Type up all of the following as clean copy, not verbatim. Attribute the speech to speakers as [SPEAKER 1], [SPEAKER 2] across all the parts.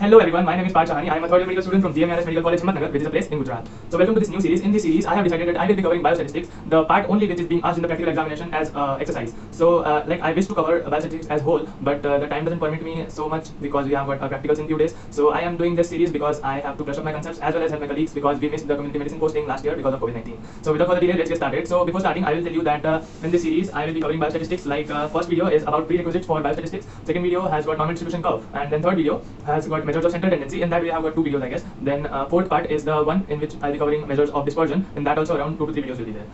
[SPEAKER 1] Hello everyone, my name is Parth Shahani. I am a third year medical student from GMRS Medical College, Himatnagar, which is a place in Gujarat. So welcome to this new series. In this series, I have decided that I will be covering biostatistics, the part only which is being asked in the practical examination as exercise. So I wish to cover biostatistics as whole, but the time doesn't permit me so much because we have got practicals in few days. So I am doing this series because I have to brush up my concepts as well as help my colleagues because we missed the community medicine posting last year because of COVID-19. So without further delay, let's get started. So before starting, I will tell you that in this series, I will be covering biostatistics. Like first video is about prerequisites for biostatistics. Second video has got normal distribution curve, and then third video has got measures of central tendency. In that we have got two videos, I guess. Then fourth part is the one in which I'll be covering measures of dispersion. In that also around 2 to 3 videos will be there.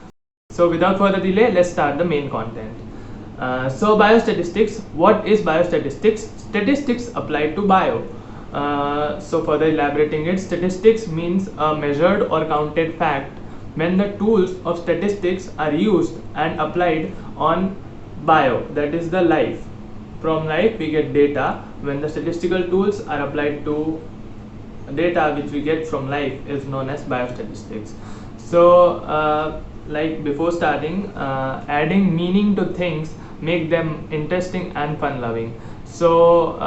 [SPEAKER 1] So without further delay, let's start the main content. So biostatistics. What is biostatistics? Statistics applied to bio. So further elaborating it, statistics means a measured or counted fact when the tools of statistics are used and applied on bio, that is the life. From life we get data. When the statistical tools are applied to data which we get from life is known as biostatistics. So like before starting, adding meaning to things make them interesting and fun loving. So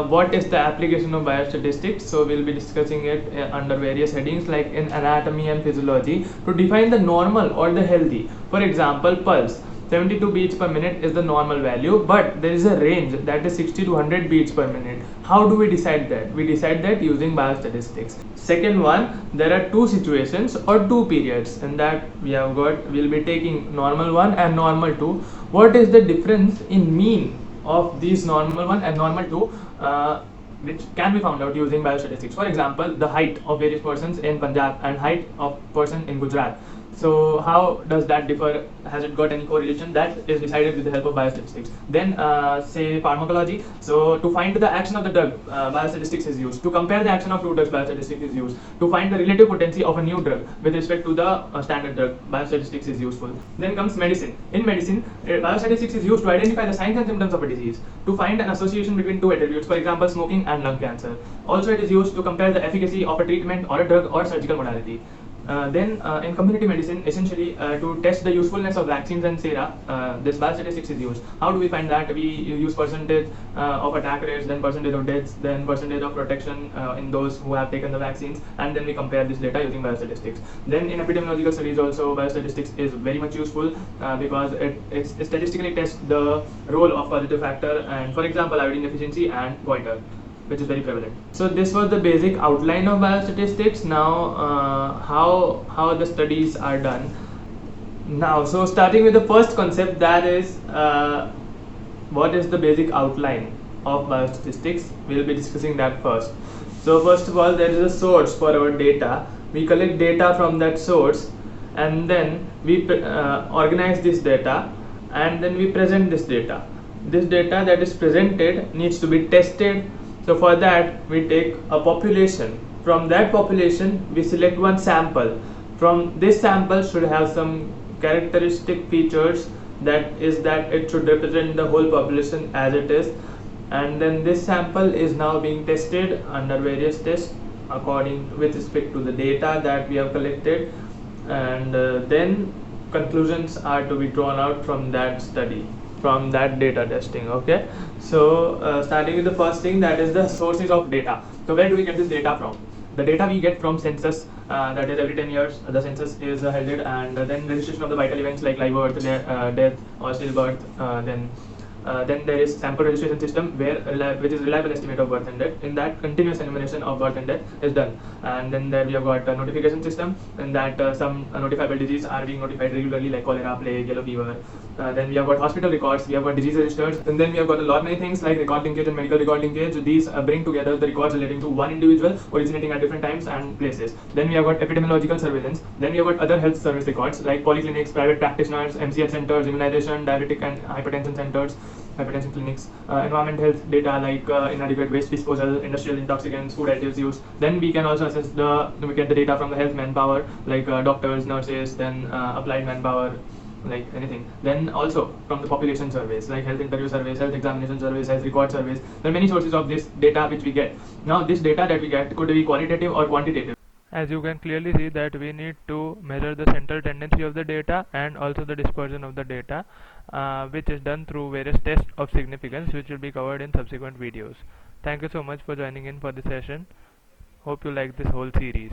[SPEAKER 1] what is the application of biostatistics? So we'll be discussing it under various headings like in anatomy and physiology to define the normal or the healthy. For example, pulse. 72 beats per minute is the normal value, but there is a range that is 60 to 100 beats per minute. How do we decide that? We decide that using biostatistics. Second one, there are two situations or two periods, and that we'll be taking normal 1 and normal 2. What is the difference in mean of these normal 1 and normal 2? Which can be found out using biostatistics. For example, the height of various persons in Punjab and height of person in Gujarat. So how does that differ? Has it got any correlation? That is decided with the help of biostatistics. Then say pharmacology. So to find the action of the drug, biostatistics is used. To compare the action of two drugs, biostatistics is used. To find the relative potency of a new drug with respect to the standard drug, biostatistics is useful. Then comes medicine. In medicine, biostatistics is used to identify the signs and symptoms of a disease. To find an association between two attributes, for example, smoking and lung cancer. Also, it is used to compare the efficacy of a treatment or a drug or surgical modality. Then in community medicine, essentially to test the usefulness of vaccines and sera, this biostatistics is used. How do we find that? We use percentage of attack rates, then percentage of deaths, then percentage of protection in those who have taken the vaccines, and then we compare this data using biostatistics. Then in epidemiological studies also, biostatistics is very much useful because it statistically tests the role of positive factor and, for example, iodine deficiency and goiter, which is very prevalent. So this was the basic outline of biostatistics. Now how the studies are done. Now, so starting with the first concept, that is what is the basic outline of biostatistics. We'll be discussing that first. So first of all, there is a source for our data. We collect data from that source and then we organize this data and then we present this data. This data that is presented needs to be tested. So for that we take a population. From that population we select one sample. From this sample should have some characteristic features, that is that it should represent the whole population as it is, and then this sample is now being tested under various tests with respect to the data that we have collected, and then conclusions are to be drawn out from that study, from that data testing. Okay, so starting with the first thing, that is the sources of data. So where do we get this data from? The data we get from census, that is every 10 years the census is held, and then registration of the vital events like live birth, death or stillbirth. Then there is sample registration system which is reliable estimate of birth and death. In that, continuous enumeration of birth and death is done. And then there we have got a notification system, in that some notifiable diseases are being notified regularly like cholera, plague, yellow fever. Then we have got hospital records, we have got disease registers, and then we have got a lot many things like record linkage and medical record linkage. These bring together the records relating to one individual originating at different times and places. Then we have got epidemiological surveillance. Then we have got other health service records like polyclinics, private practitioners, MCH centers, immunization, diabetic and hypertension centers, hypertension clinics, environment health data like inadequate waste disposal, industrial intoxicants, food additives use. Then we can also assess we get the data from the health manpower like doctors, nurses, then applied manpower, like anything. Then also from the population surveys like health interview surveys, health examination surveys, health record surveys. There are many sources of this data which we get. Now this data that we get could be qualitative or quantitative.
[SPEAKER 2] As you can clearly see that we need to measure the central tendency of the data and also the dispersion of the data, which is done through various tests of significance, which will be covered in subsequent videos. Thank you so much for joining in for this session. Hope you like this whole series.